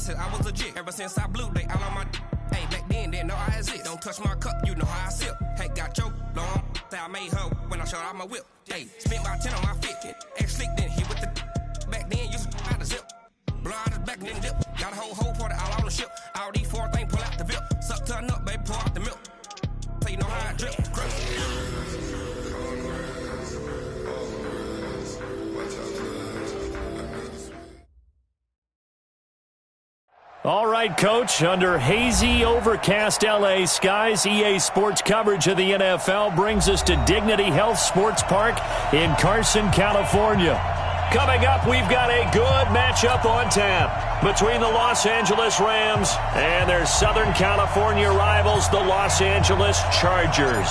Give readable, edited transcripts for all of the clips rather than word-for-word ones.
said I was legit. Ever since I blew, they all on my hey, back then, didn't know I exist. Don't touch my cup, you know how I sip. Hey, got your long, say I made her when I showed out my whip. Hey, spent my 10 on my fit. Ex-slick, then hit with the back then, used to out the zip. Blow out his back and then dip. Got a whole party all on the ship. All these four things, pull out the VIP. Suck to a nut, baby, pour out the milk. So you know how I drip. All right, Coach, under hazy, overcast L.A. skies, EA Sports coverage of the NFL brings us to Dignity Health Sports Park in Carson, California. Coming up, we've got a good matchup on tap between the Los Angeles Rams and their Southern California rivals, the Los Angeles Chargers.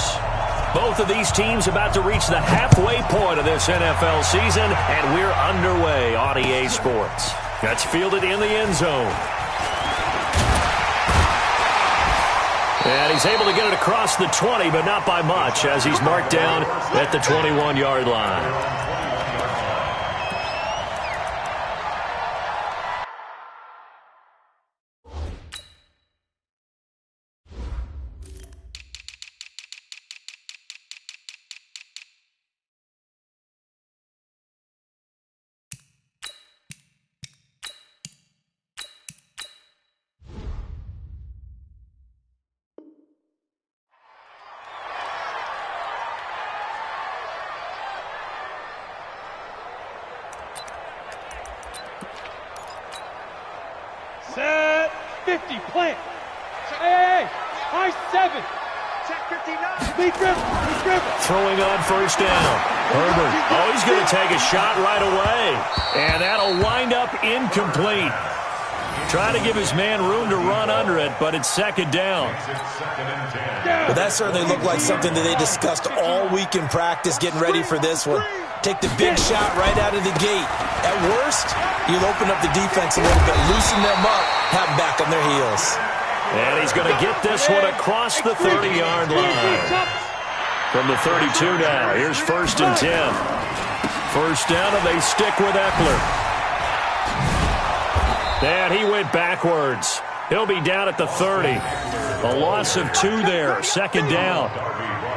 Both of these teams about to reach the halfway point of this NFL season, and we're underway on EA Sports. That's fielded in the end zone. And he's able to get it across the 20, but not by much, as he's marked down at the 21-yard line. Set 50, plant. Hey, high 7. Check 59. Lee Griffin. Throwing on first down. Herbert. Oh, he's going to take a shot right away. And that'll wind up incomplete. Trying to give his man room to run under it, but it's second down. Well, that certainly looked like something that they discussed all week in practice, getting ready for this one. Take the big shot right out of the gate. At worst, you'll open up the defense a little bit, loosen them up, have them back on their heels. And he's going to get this one across the 30-yard line. From the 32 now, here's first and 10. First down, and they stick with Eckler. And he went backwards. He'll be down at the 30. A loss of 2 there, second down.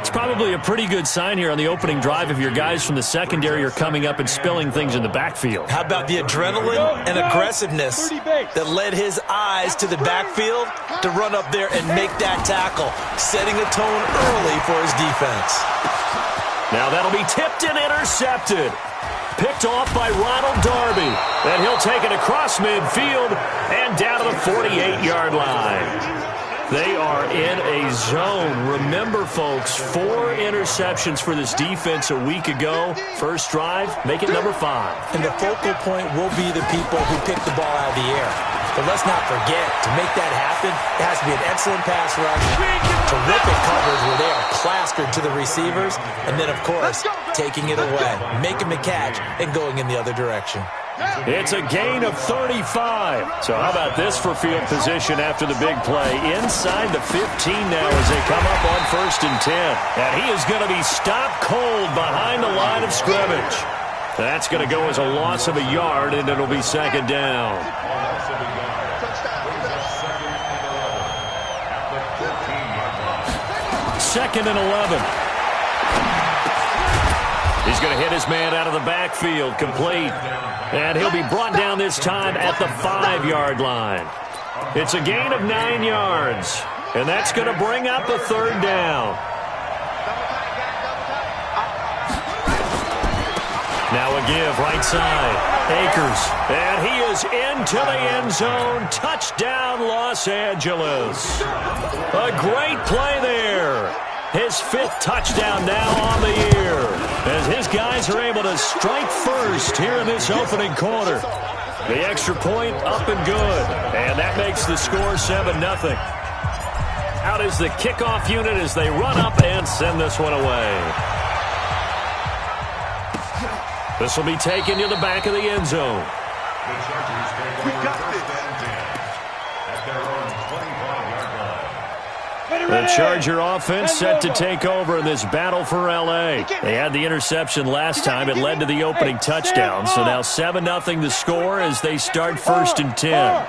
It's probably a pretty good sign here on the opening drive if your guys from the secondary are coming up and spilling things in the backfield. How about the adrenaline and aggressiveness that led his eyes to the backfield to run up there and make that tackle, setting a tone early for his defense. Now that'll be tipped and intercepted. Picked off by Ronald Darby. And he'll take it across midfield and down to the 48-yard line. They are in a zone. Remember, folks, 4 interceptions for this defense a week ago. First drive, make it number 5. And the focal point will be the people who pick the ball out of the air. But let's not forget, to make that happen, it has to be an excellent pass rush, terrific coverage where they are plastered to the receivers, and then, of course, taking it away, making the catch, and going in the other direction. It's a gain of 35. So how about this for field position after the big play? Inside the 15 now as they come up on first and 10. And he is going to be stopped cold behind the line of scrimmage. That's going to go as a loss of a yard, and it'll be second down. Second and 11. He's going to hit his man out of the backfield, complete. And he'll be brought down this time at the 5-yard line. It's a gain of 9 yards. And that's going to bring up a third down. Now a give, right side. Akers. And he is into the end zone. Touchdown, Los Angeles. A great play there. His 5th touchdown now on the year, as his guys are able to strike first here in this opening quarter. The extra point up and good, and that makes the score 7-0. Out is the kickoff unit as they run up and send this one away. This will be taken to the back of the end zone. We got this. The Charger offense set to take over in this battle for L.A. They had the interception last time. It led to the opening touchdown. So now 7-0 the score as they start first and 10.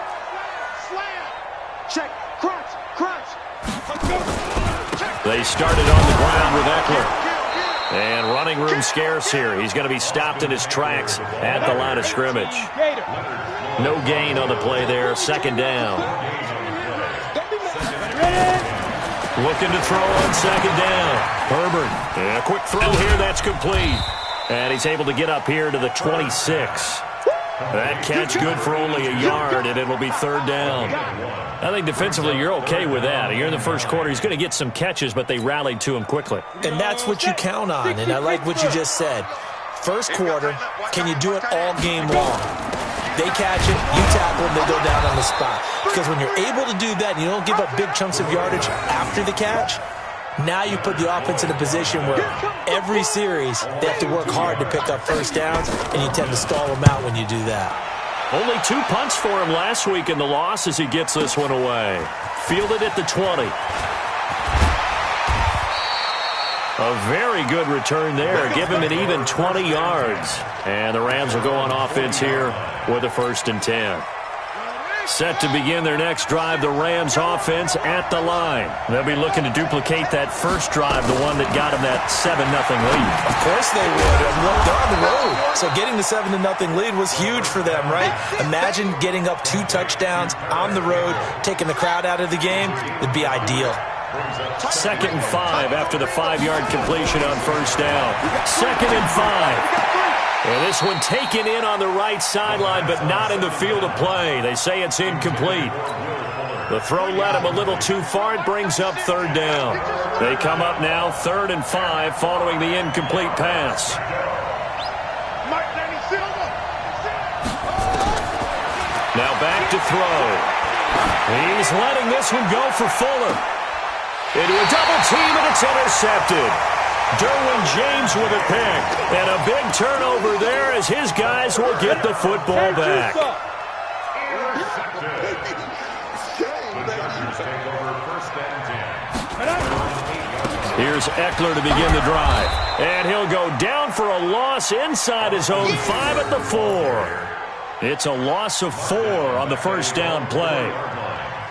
They started on the ground with Eckler. And running room scarce here. He's going to be stopped in his tracks at the line of scrimmage. No gain on the play there. Second down. Looking to throw on second down. Herbert. And a quick throw here. That's complete. And he's able to get up here to the 26. That catch good for only a yard, and it'll be third down. I think defensively you're okay with that. You're in the first quarter. He's going to get some catches, but they rallied to him quickly. And that's what you count on, and I like what you just said. First quarter, can you do it all game long? They catch it, you tackle them, they go down on the spot. Because when you're able to do that and you don't give up big chunks of yardage after the catch, now you put the offense in a position where every series they have to work hard to pick up first downs, and you tend to stall them out when you do that. Only 2 punts for him last week in the loss as he gets this one away. Fielded at the 20. A very good return there. Give him an even 20 yards. And the Rams will go on offense here with a 1st and 10. Set to begin their next drive, the Rams offense at the line. They'll be looking to duplicate that first drive, the one that got them that 7-0 lead. Of course they would. They're on the road. So getting the 7-0 lead was huge for them, right? Imagine getting up 2 touchdowns on the road, taking the crowd out of the game. It'd be ideal. 2nd and 5 after the 5-yard completion on first down. 2nd and 5. And this one taken in on the right sideline, but not in the field of play. They say it's incomplete. The throw led him a little too far. It brings up 3rd down. They come up now 3rd and 5 following the incomplete pass. Now back to throw. He's letting this one go for Fuller. Into a double team, and it's intercepted. Derwin James with a pick. And a big turnover there as his guys will get the football back. Here's Eckler to begin the drive. And he'll go down for a loss inside his own 5 at the 4. It's a loss of 4 on the first down play.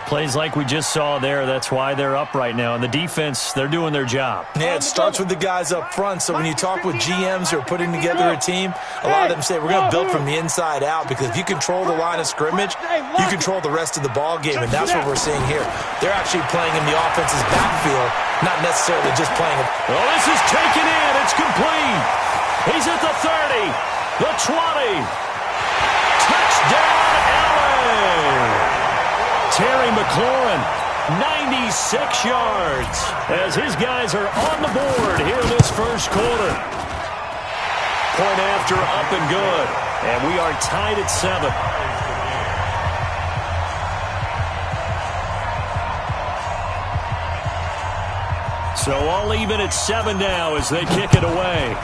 Plays like we just saw there, that's why they're up right now. And the defense, they're doing their job. Yeah, it starts with the guys up front. So when you talk with GMs who are putting together a team, a lot of them say we're going to build from the inside out, because if you control the line of scrimmage, you control the rest of the ball game, and that's what we're seeing here. They're actually playing in the offense's backfield, not necessarily just playing it. Oh, this is taken in. It's complete. He's at the 30, the 20. Touchdown, LA. Terry McLaurin, 96 yards, as his guys are on the board here in this first quarter. Point after up and good, and we are tied at 7. So all even at 7 now as they kick it away.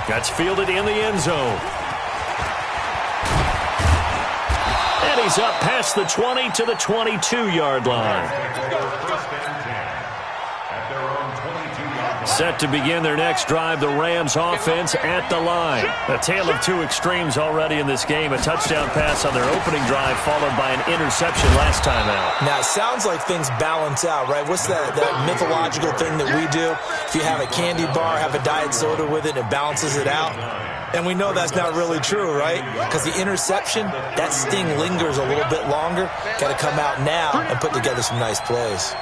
That's fielded in the end zone. And he's up past the 20 to the 22-yard line. Set to begin their next drive, the Rams offense at the line. A tale of 2 extremes already in this game. A touchdown pass on their opening drive followed by an interception last time out. Now, it sounds like things balance out, right? What's that mythological thing that we do? If you have a candy bar, have a diet soda with it, it balances it out. And we know that's not really true, right? Because the interception, that sting lingers a little bit longer. Got to come out now and put together some nice plays.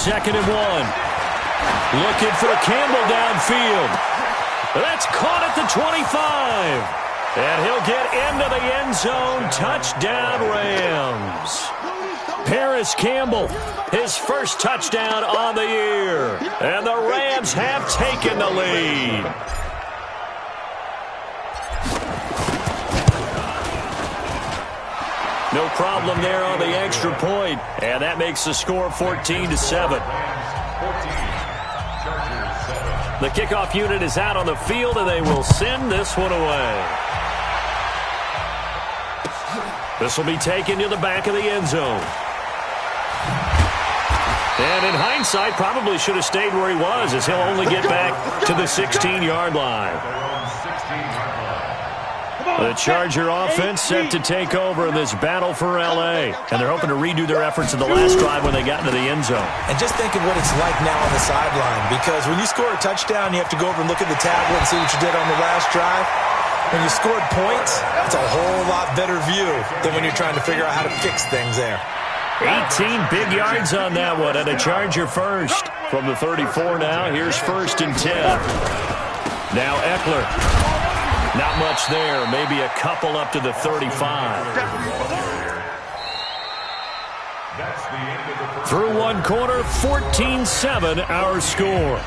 2nd and 1. Looking for Campbell downfield. That's caught at the 25. And he'll get into the end zone. Touchdown, Rams. Paris Campbell, his first touchdown on the year. And the Rams have taken the lead. No problem there on the extra point. And that makes the score 14-7. The kickoff unit is out on the field, and they will send this one away. This will be taken to the back of the end zone. And in hindsight, probably should have stayed where he was, as he'll only get back to the 16-yard line. The Charger offense set to take over this battle for L.A. And they're hoping to redo their efforts in the last drive when they got into the end zone. And just think of what it's like now on the sideline, because when you score a touchdown, you have to go over and look at the tablet and see what you did on the last drive. When you scored points, it's a whole lot better view than when you're trying to figure out how to fix things there. 18 big yards on that one, and a Charger first. From the 34 now, here's 1st and 10. Now Eckler. Not much there, maybe a couple up to the 35. Through one quarter, 14-7 our score.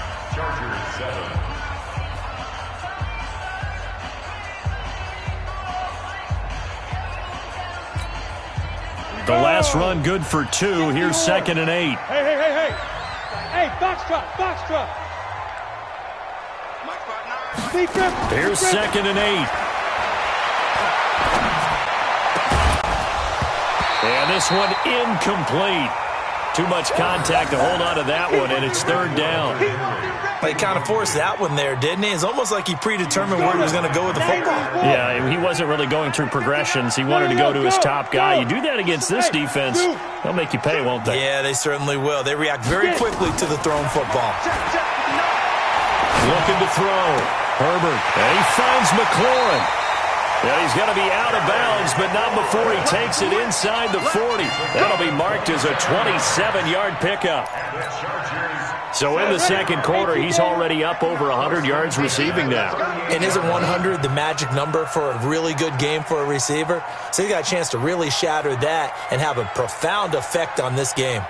The last run good for 2. Here's 2nd and 8. Hey. Hey, box drop. Here's 2nd and 8. And this one incomplete. Too much contact to hold on to that one, and it's 3rd down. He kind of forced that one there, didn't he? It's almost like he predetermined where he was going to go with the football. Yeah, he wasn't really going through progressions. He wanted to go to his top guy. You do that against this defense, they'll make you pay, won't they? Yeah, they certainly will. They react very quickly to the thrown football. Looking to throw. Herbert. And he finds McLaurin. Yeah, he's going to be out of bounds, but not before he takes it inside the 40. That'll be marked as a 27-yard pickup. So in the second quarter, he's already up over 100 yards receiving now. And isn't 100 the magic number for a really good game for a receiver? So he got a chance to really shatter that and have a profound effect on this game.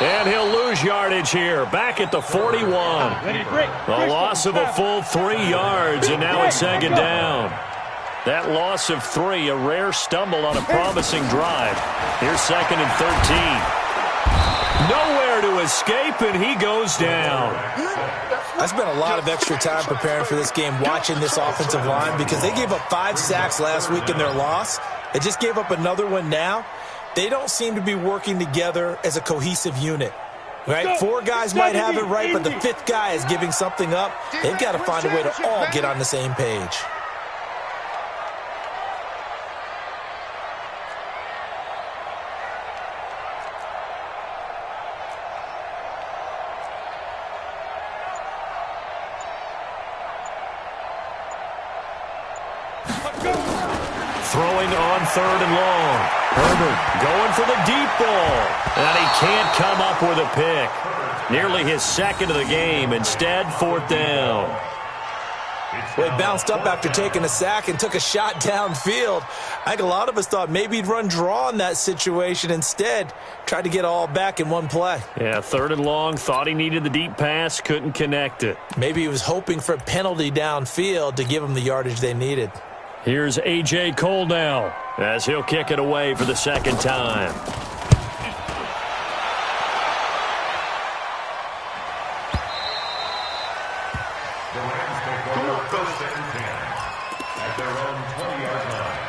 And he'll lose yardage here. Back at the 41. A loss of a full 3 yards, and now it's 2nd down. That loss of 3, a rare stumble on a promising drive. Here's 2nd and 13. Nowhere to escape, and he goes down. I spent a lot of extra time preparing for this game, watching this offensive line, because they gave up 5 sacks last week in their loss. They just gave up another one now. They don't seem to be working together as a cohesive unit. Right? 4 guys might have it right, but the 5th guy is giving something up. They've got to find a way to all get on the same page. Throwing on 3rd and long. Herbert going for the deep ball. And he can't come up with a pick. Nearly his 2nd of the game. Instead, 4th down. Well, he bounced up after taking a sack and took a shot downfield. I think a lot of us thought maybe he'd run draw in that situation. Instead, tried to get all back in one play. Yeah, 3rd and long. Thought he needed the deep pass. Couldn't connect it. Maybe he was hoping for a penalty downfield to give him the yardage they needed. Here's A.J. Cole now as he'll kick it away for the 2nd time. The Rams take over 1st and 10 at their own 20-yard line.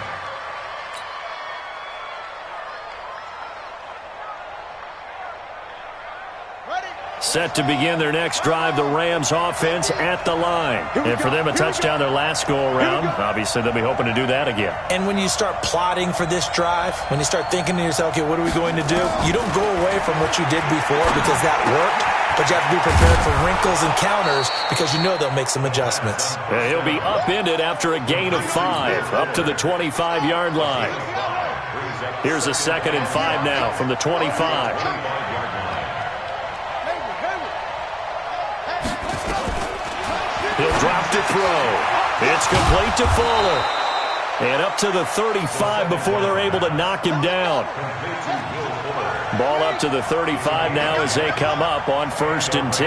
Set to begin their next drive, the Rams offense at the line. And for them, a touchdown their last go-around. Obviously, they'll be hoping to do that again. And when you start plotting for this drive, when you start thinking to yourself, okay, what are we going to do? You don't go away from what you did before because that worked, but you have to be prepared for wrinkles and counters because you know they'll make some adjustments. And he'll be upended after a gain of 5, up to the 25-yard line. Here's a 2nd and 5 now from the 25. He'll drop to throw. It's complete to Fuller. And up to the 35 before they're able to knock him down. Ball up to the 35 now as they come up on 1st and 10.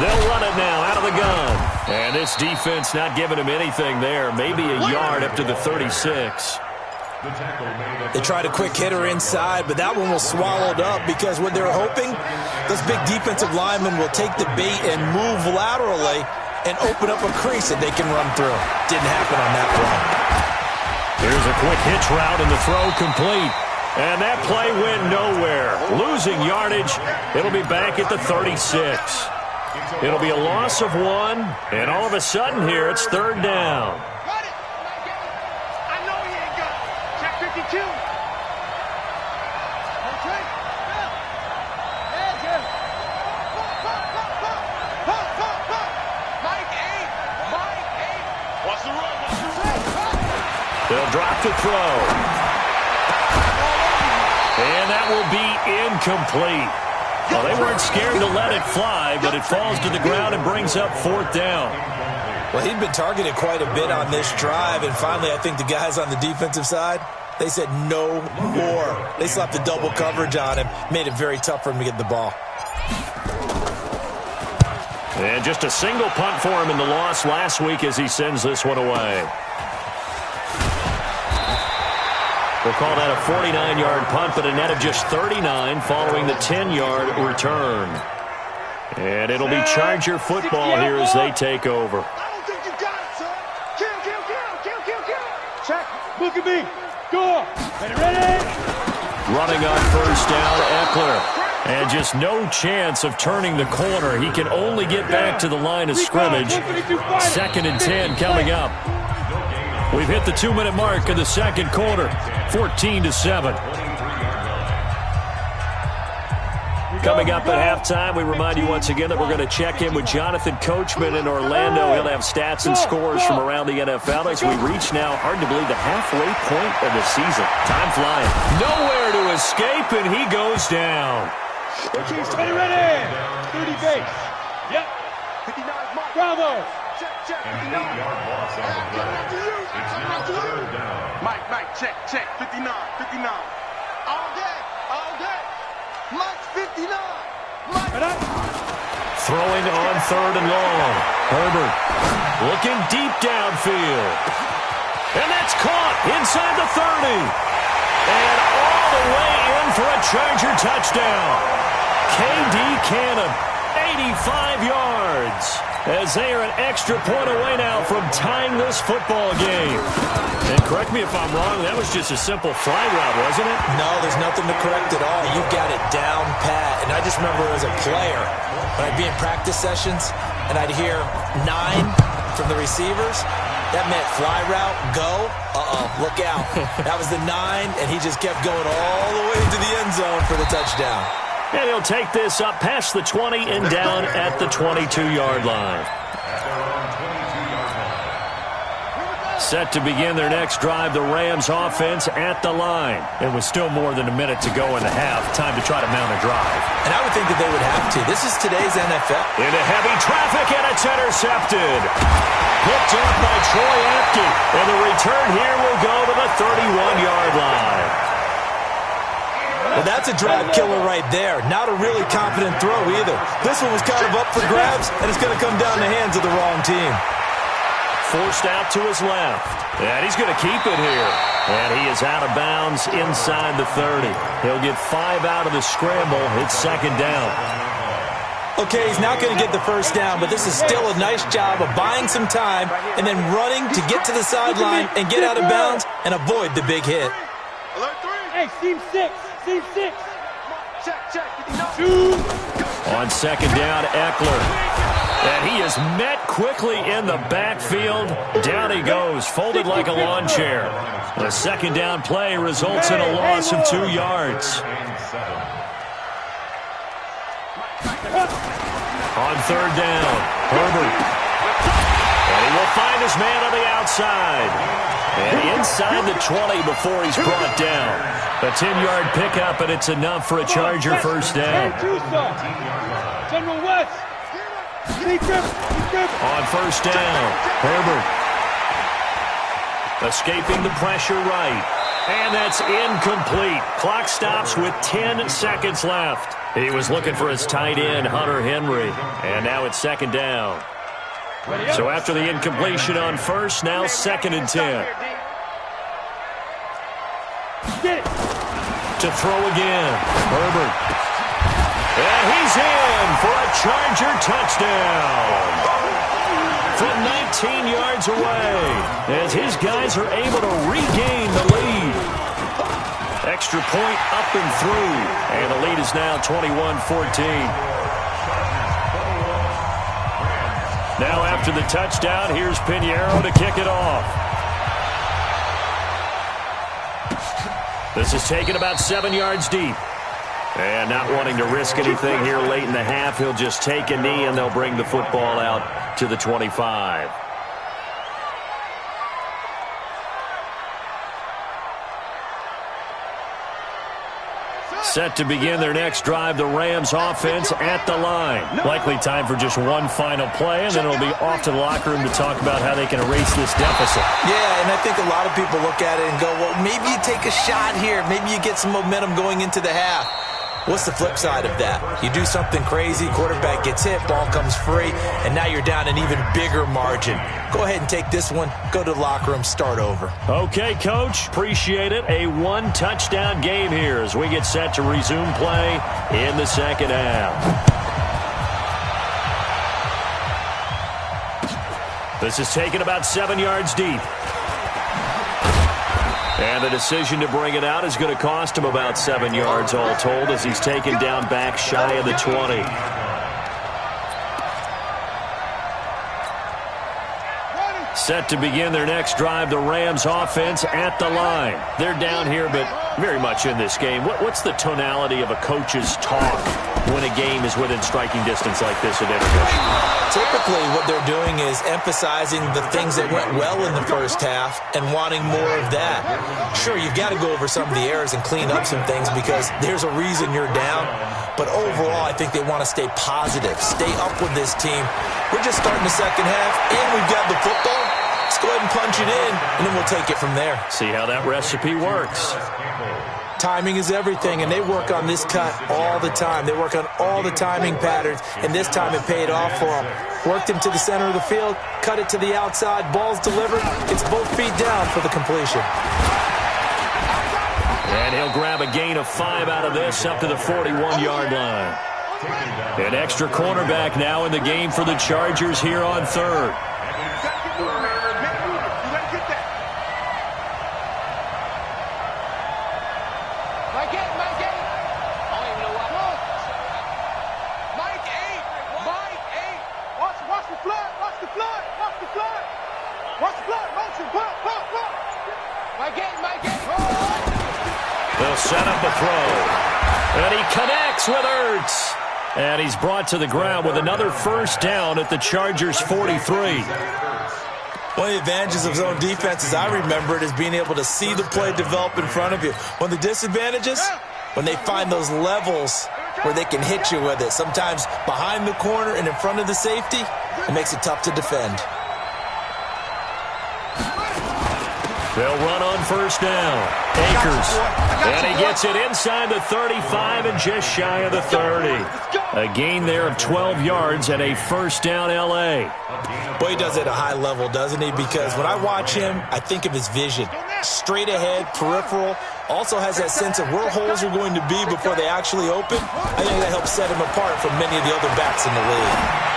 They'll run it now out of the gun. And this defense not giving him anything there. Maybe a yard up to the 36. They tried a quick hitter inside, but that one was swallowed up because what they're hoping, those big defensive linemen will take the bait and move laterally and open up a crease that they can run through. Didn't happen on that play. Here's a quick hitch route and the throw complete. And that play went nowhere. Losing yardage. It'll be back at the 36. It'll be a loss of 1, and all of a sudden here it's 3rd down. I know he ain't got it. Check 52. They'll drop to throw. And that will be incomplete. Well, they weren't scared to let it fly, but it falls to the ground and brings up 4th down. Well, he'd been targeted quite a bit on this drive, and finally I think the guys on the defensive side, they said no more. They slapped the double coverage on him, made it very tough for him to get the ball. And just a single punt for him in the loss last week as he sends this one away. We'll call that a 49-yard punt, but a net of just 39 following the 10-yard return. And it'll be Charger football here as they take over. I don't think you got it, son. Kill. Check. Look at me. Go. Ready? Running on 1st down, Eckler. And just no chance of turning the corner. He can only get back to the line of scrimmage. 2nd and 10 coming up. We've hit the 2-minute mark of the 2nd quarter. 14-7. Coming up at halftime, we remind you once again that we're going to check in with Jonathan Coachman in Orlando. He'll have stats and scores from around the NFL as we reach now, hard to believe, the halfway point of the season. Time flying. Nowhere to escape, and he goes down. Ready. 30 base. Yep. 59 Mike. Bravo. Check. 59. It's now 3rd down. Mike, check. 59. All day. Mike 59. Mike. Throwing on 3rd and long. Herbert looking deep downfield. And that's caught inside the 30. And all the way in for a Charger touchdown. K.D. Cannon, 85 yards. As they are an extra point away now from tying this football game. And correct me if I'm wrong, that was just a simple fly route, wasn't it? No, there's nothing to correct at all. You've got it down pat. And I just remember as a player, when I'd be in practice sessions, and I'd hear 9 from the receivers, that meant fly route, go, look out. That was the 9, and he just kept going all the way to the end zone for the touchdown. And he'll take this up past the 20 and down at the 22-yard line. Set to begin their next drive, the Rams offense at the line. And with still more than a minute to go in the half, time to try to mount a drive. And I would think that they would have to. This is today's NFL. Into heavy traffic, and it's intercepted. Picked up by Troy Apke. And the return here will go to the 31-yard line. Well, that's a drive killer right there. Not a really confident throw either. This one was kind of up for grabs, and it's going to come down the hands of the wrong team. Forced out to his left. And he's going to keep it here. And he is out of bounds inside the 30. He'll get 5 out of the scramble. It's 2nd down. Okay, he's not going to get the 1st down, but this is still a nice job of buying some time and then running to get to the sideline and get out of bounds and avoid the big hit. Hey, Team 6. Check. 2. On 2nd down, Eckler. And he is met quickly in the backfield. Down he goes, folded like a lawn chair. The 2nd down play results in a loss of 2 yards. On 3rd down, Herbert. And he will find his man on the outside. And inside the 20 before he's brought down. A 10-yard pickup, and it's enough for a Charger 1st down. General West. On 1st down, Herbert. Escaping the pressure right. And that's incomplete. Clock stops with 10 seconds left. He was looking for his tight end, Hunter Henry. And now it's 2nd down. So after the incompletion on 1st, now 2nd and 10. To throw again, Herbert. And he's in for a Charger touchdown. From 19 yards away, as his guys are able to regain the lead. extra point up and through. And the lead is now 21-14. Now after the touchdown, here's Pinheiro to kick it off. This is taken about 7 yards deep. And not wanting to risk anything here late in the half, he'll just take a knee and they'll bring the football out to the 25. Set to begin their next drive, the Rams offense at the line. Likely time for just one final play, and then it'll be off to the locker room to talk about how they can erase this deficit. Yeah, and I think a lot of people look at it and go, well, maybe you take a shot here. Maybe you get some momentum going into the half. What's the flip side of that? You do something crazy, quarterback gets hit, ball comes free, and now you're down an even bigger margin. Go ahead and take this one, go to the locker room, start over. Okay, Coach, appreciate it. A one-touchdown game here as we get set to resume play in the second half. This is taken about 7 yards deep. And the decision to bring it out is going to cost him about 7 yards all told as he's taken down back shy of the 20. Set to begin their next drive, the Rams offense at the line. They're down here, but very much in this game. What's the tonality of a coach's talk when a game is within striking distance like this at intermission? Typically, what they're doing is emphasizing the things that went well in the first half and wanting more of that. Sure, you've got to go over some of the errors and clean up some things because there's a reason you're down. But overall, I think they want to stay positive, stay up with this team. We're just starting the second half, and we've got the football. Let's go ahead and punch it in, and then we'll take it from there. See how that recipe works. Timing is everything, and they work on this cut all the time. They work on all the timing patterns, and this time it paid off for them. Worked him to the center of the field, cut it to the outside, ball's delivered. It's both feet down for the completion. And he'll grab a gain of 5 out of this up to the 41-yard line. An extra cornerback now in the game for the Chargers here on third. They'll set up a throw. And he connects with Ertz. And he's brought to the ground with another first down at the Chargers' 43. One of the advantages of zone defense, as I remember it, is being able to see the play develop in front of you. One of the disadvantages, when they find those levels where they can hit you with it, sometimes behind the corner and in front of the safety, it makes it tough to defend. They'll run on first down. Akers. And he gets it inside the 35 and just shy of the 30. A gain there of 12 yards and a first down L.A. Boy, he does it at a high level, doesn't he? Because when I watch him, I think of his vision. Straight ahead, peripheral. Also has that sense of where holes are going to be before they actually open. I think that helps set him apart from many of the other backs in the league.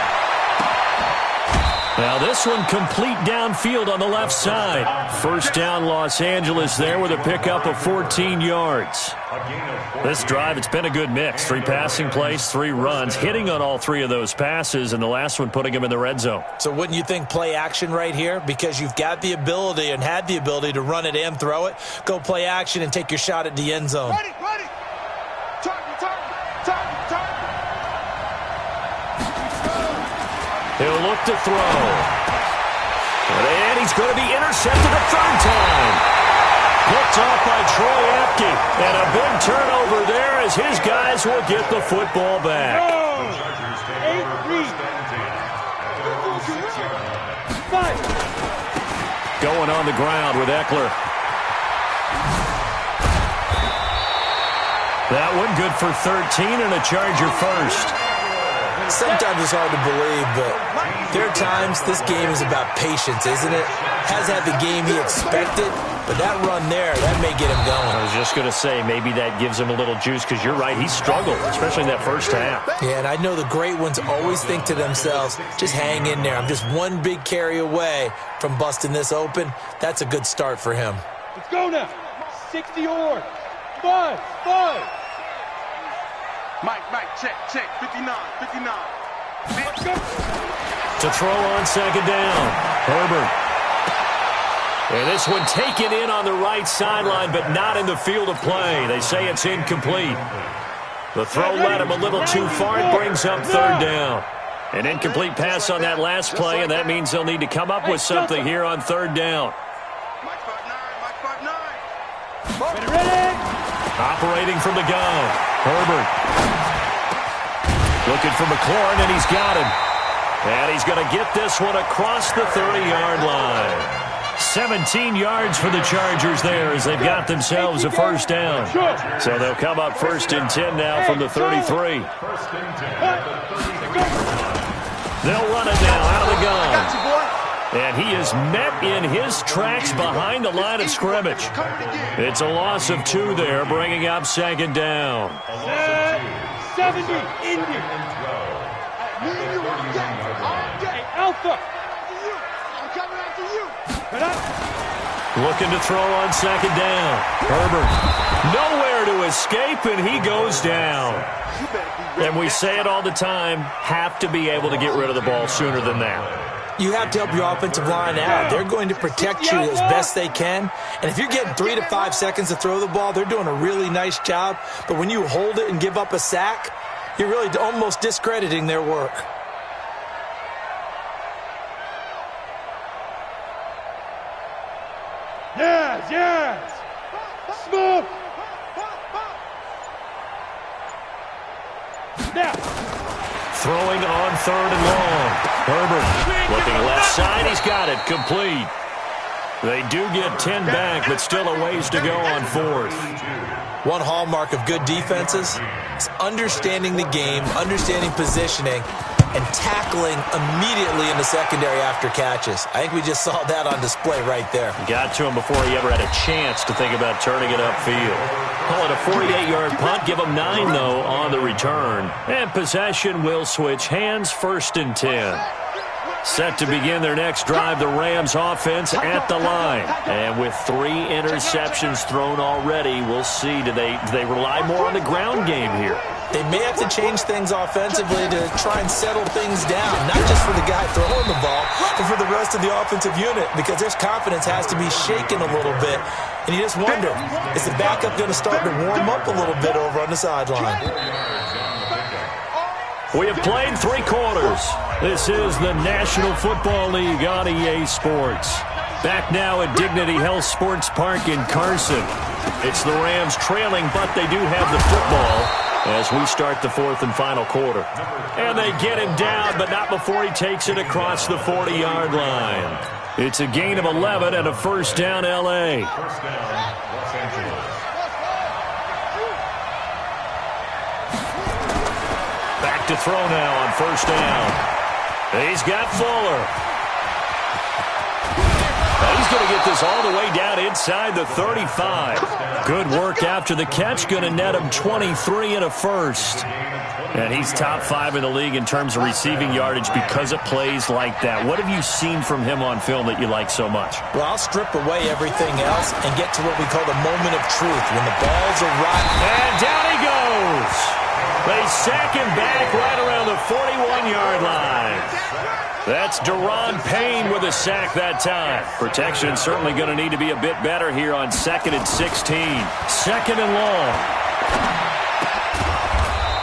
Now this one complete downfield on the left side. First down Los Angeles there with a pickup of 14 yards. This drive, it's been a good mix. 3 passing plays, 3 runs, hitting on all 3 of those passes, and the last one putting him in the red zone. So wouldn't you think play action right here? Because you've got the ability and had the ability to run it and throw it. Go play action and take your shot at the end zone. Ready. He'll look to throw. And he's going to be intercepted a third time. Picked off by Troy Apke. And a big turnover there as his guys will get the football back. 8-3. Going on the ground with Eckler. That one good for 13 and a Charger first. Sometimes it's hard to believe, but there are times this game is about patience, isn't it? Has had the game he expected, but that run there, that may get him going. I was just going to say, maybe that gives him a little juice, because you're right, he struggled, especially in that first half. Yeah, and I know the great ones always think to themselves, just hang in there. I'm just one big carry away from busting this open. That's a good start for him. Let's go now. 60 or. Five. Mike, check, 59. To throw on second down, Herbert. And this one taken in on the right sideline, but not in the field of play. They say it's incomplete. The throw led him a little too far. It brings up third down. An incomplete pass on that last play, and that means they'll need to come up with something here on third down. Mike 5'9". Ready? Operating from the gun, Herbert. Looking for McLaurin, and he's got him. And he's going to get this one across the 30-yard line. 17 yards for the Chargers there as they've got themselves a first down. So they'll come up first and 10 now from the 33. They'll run it now out of the gun. And he is met in his tracks behind the line of scrimmage. It's a loss of 2 there, bringing up second down. 70, Indy. Alpha. I'm coming after you. Looking to throw on second down. Herbert. Nowhere to escape, and he goes down. And we say it all the time, have to be able to get rid of the ball sooner than that. You have to help your offensive line out. They're going to protect you as best they can. And if you're getting 3 to 5 seconds to throw the ball, they're doing a really nice job. But when you hold it and give up a sack, you're really almost discrediting their work. Yes. Smoke. Now. Throwing on third and long. Herbert looking left side. He's got it. Complete. They do get 10 back, but still a ways to go on fourth. One hallmark of good defenses is understanding the game, understanding positioning, and tackling immediately in the secondary after catches. I think we just saw that on display right there. Got to him before he ever had a chance to think about turning it upfield. Call it a 48-yard punt. Give him 9, though, on the return. And possession will switch hands, first and 10. Set to begin their next drive, the Rams offense at the line. And with 3 interceptions thrown already, we'll see. Do they rely more on the ground game here? They may have to change things offensively to try and settle things down, not just for the guy throwing the ball, but for the rest of the offensive unit, because their confidence has to be shaken a little bit. And you just wonder, is the backup going to start to warm up a little bit over on the sideline? We have played 3 quarters. This is the National Football League on EA Sports. Back now at Dignity Health Sports Park in Carson. It's the Rams trailing, but they do have the football as we start the 4th and final quarter. And they get him down, but not before he takes it across the 40-yard line. It's a gain of 11 and a first down, L.A. First down, Los Angeles. Back to throw now on first down. He's got Fuller. He's going to get this all the way down inside the 35. Good work after the catch. Going to net him 23 and a first. And he's top 5 in the league in terms of receiving yardage because of plays like that. What have you seen from him on film that you like so much? Well, I'll strip away everything else and get to what we call the moment of truth, when the balls are right. And down he goes. They sack him back right around the 41-yard line. That's Daron Payne with a sack that time. Protection certainly going to need to be a bit better here on 2nd and 16. 2nd and long.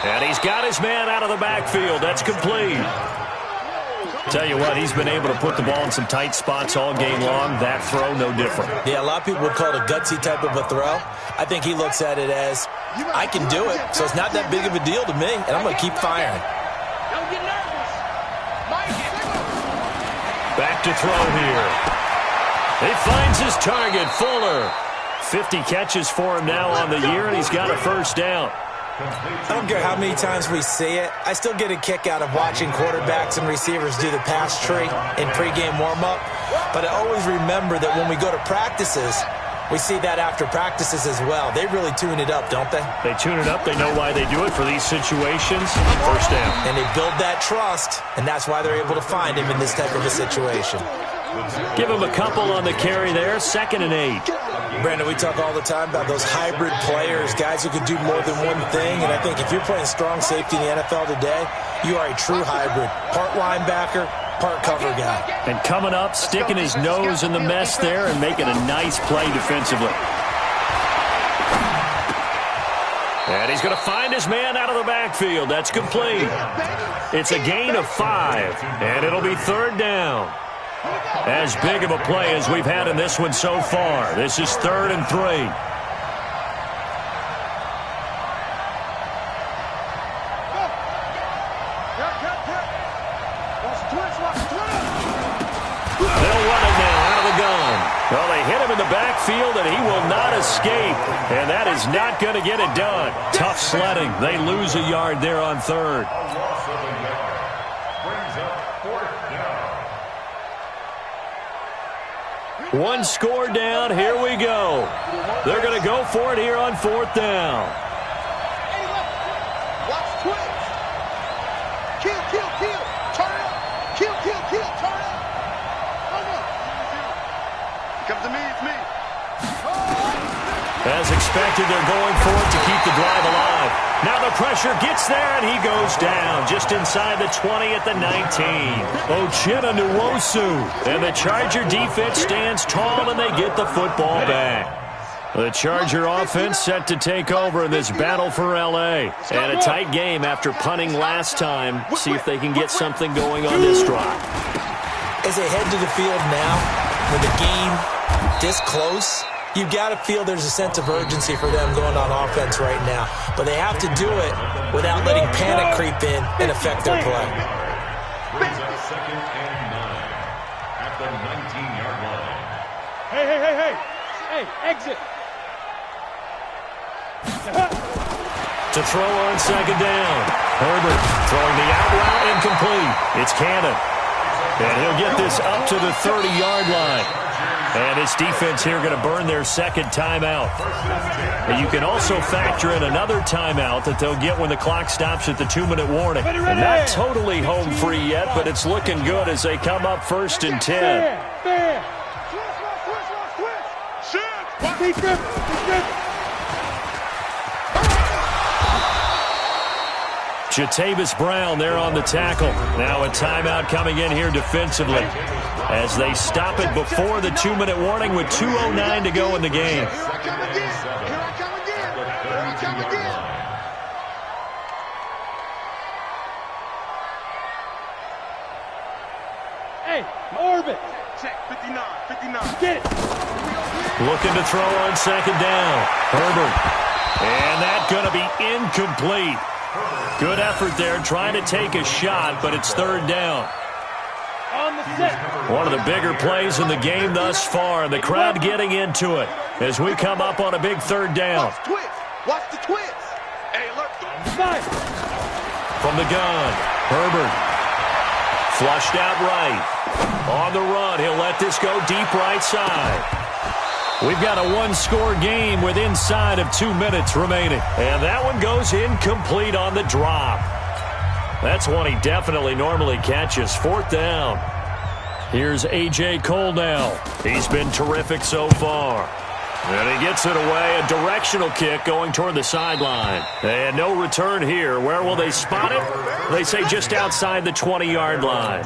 And he's got his man out of the backfield. That's complete. Tell you what, he's been able to put the ball in some tight spots all game long. That throw, no different. Yeah, a lot of people would call it a gutsy type of a throw. I think he looks at it as, I can do it, so it's not that big of a deal to me, and I'm going to keep firing. Don't get nervous. Back to throw here. He finds his target, Fuller. 50 catches for him now on the year, and he's got a first down. I don't care how many times we see it. I still get a kick out of watching quarterbacks and receivers do the pass tree in pregame warm-up. But I always remember that when we go to practices, we see that after practices as well. They really tune it up, don't they? They tune it up. They know why they do it for these situations. First down. And they build that trust, and that's why they're able to find him in this type of a situation. Give him a couple on the carry there. 2nd and 8. Brandon, we talk all the time about those hybrid players, guys who can do more than one thing. And I think if you're playing strong safety in the NFL today, you are a true hybrid. Part linebacker, part cover guy. And coming up, sticking his nose in the mess there and making a nice play defensively. And he's going to find his man out of the backfield. That's complete. It's a gain of 5, and it'll be 3rd down. As big of a play as we've had in this one so far. This is 3rd and 3. They'll run it now out of the gun. Well, they hit him in the backfield, and he will not escape. And that is not going to get it done. Tough sledding. They lose a yard there on 3rd. Loss of a yard. Brings up 4th down. One score down. Here we go. They're going to go for it here on 4th down. Watch twist. Kill, kill, kill. Turn up. Kill, kill, kill. Turn up. Come to me, it's me. As expected, they're going for it to keep the drive alive. Now the pressure gets there, and he goes down just inside the 20 at the 19. Uchenna Nwosu. And the Charger defense stands tall, and they get the football back. The Charger offense set to take over in this battle for L.A. And a tight game after punting last time. See if they can get something going on this drive. As they head to the field now, with the game this close, you've got to feel there's a sense of urgency for them going on offense right now. But they have to do it without letting panic creep in and affect their play. Brings up 2nd and 9 at the 19-yard line. Hey, hey, hey, hey. Hey, exit. To throw on 2nd down. Herbert throwing the out route incomplete. It's Cannon. And he'll get this up to the 30-yard line. And this defense here going to burn their 2nd timeout. And you can also factor in another timeout that they'll get when the clock stops at the 2-minute warning. And not totally home free yet, but it's looking good as they come up 1st and 10. Jatavis Brown there on the tackle. Now a timeout coming in here defensively as they stop it before the 2-minute warning with 2:09 to go in the game. Hey, orbit. Check, 59, 59. Get it. Looking to throw on 2nd down. Herbert. And that's going to be incomplete. Good effort there trying to take a shot, but it's 3rd down. On the set. One of the bigger plays in the game thus far, and the crowd getting into it as we come up on a big 3rd down. Watch twist. Watch the twist. Hey, look. Nice. From the gun, Herbert. Flushed out right. On the run, he'll let this go deep right side. We've got a 1-score game with inside of 2 minutes remaining. And that one goes incomplete on the drop. That's one he definitely normally catches. 4th down. Here's A.J. Cole now. He's been terrific so far. And he gets it away. A directional kick going toward the sideline. And no return here. Where will they spot it? They say just outside the 20-yard line.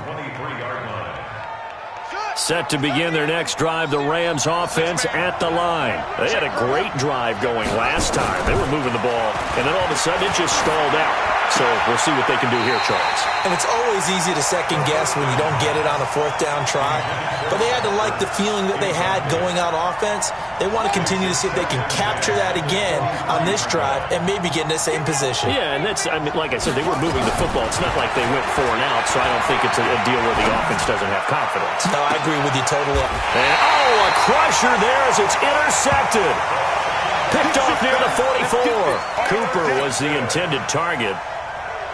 Set to begin their next drive, the Rams offense at the line. They had a great drive going last time. They were moving the ball, and then all of a sudden it just stalled out. So we'll see what they can do here, Charles. And it's always easy to second guess when you don't get it on a 4th down try. But they had to like the feeling that they had going on offense. They want to continue to see if they can capture that again on this drive and maybe get in the same position. Yeah, and that's, I mean, like I said, they were moving the football. It's not like they went 4 and out, so I don't think it's a deal where the offense doesn't have confidence. No, I agree with you totally. And, a crusher there as it's intercepted. Picked off near the 44. Cooper was the intended target.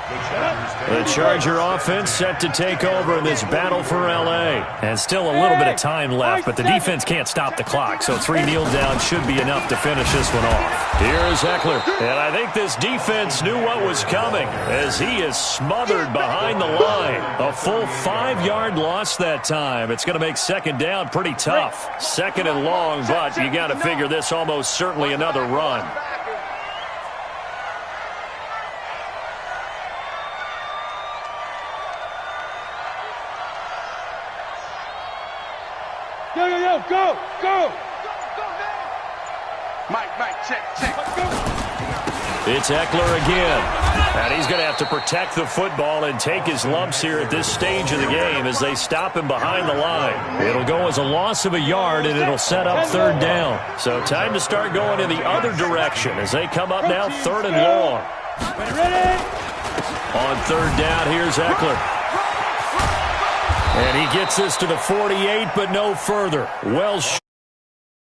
The Charger offense set to take over in this battle for L.A. And still a little bit of time left, but the defense can't stop the clock, so 3 kneel downs should be enough to finish this one off. Here's Eckler, and I think this defense knew what was coming as he is smothered behind the line. A full 5-yard loss that time. It's going to make second down pretty tough. Second and long, but you got to figure this almost certainly another run. Go! Mike, check. It's Eckler again. And he's going to have to protect the football and take his lumps here at this stage of the game as they stop him behind the line. It'll go as a loss of a yard, and it'll set up third down. So time to start going in the other direction as they come up now third and long. On third down, here's Eckler. And he gets this to the 48, but no further. Well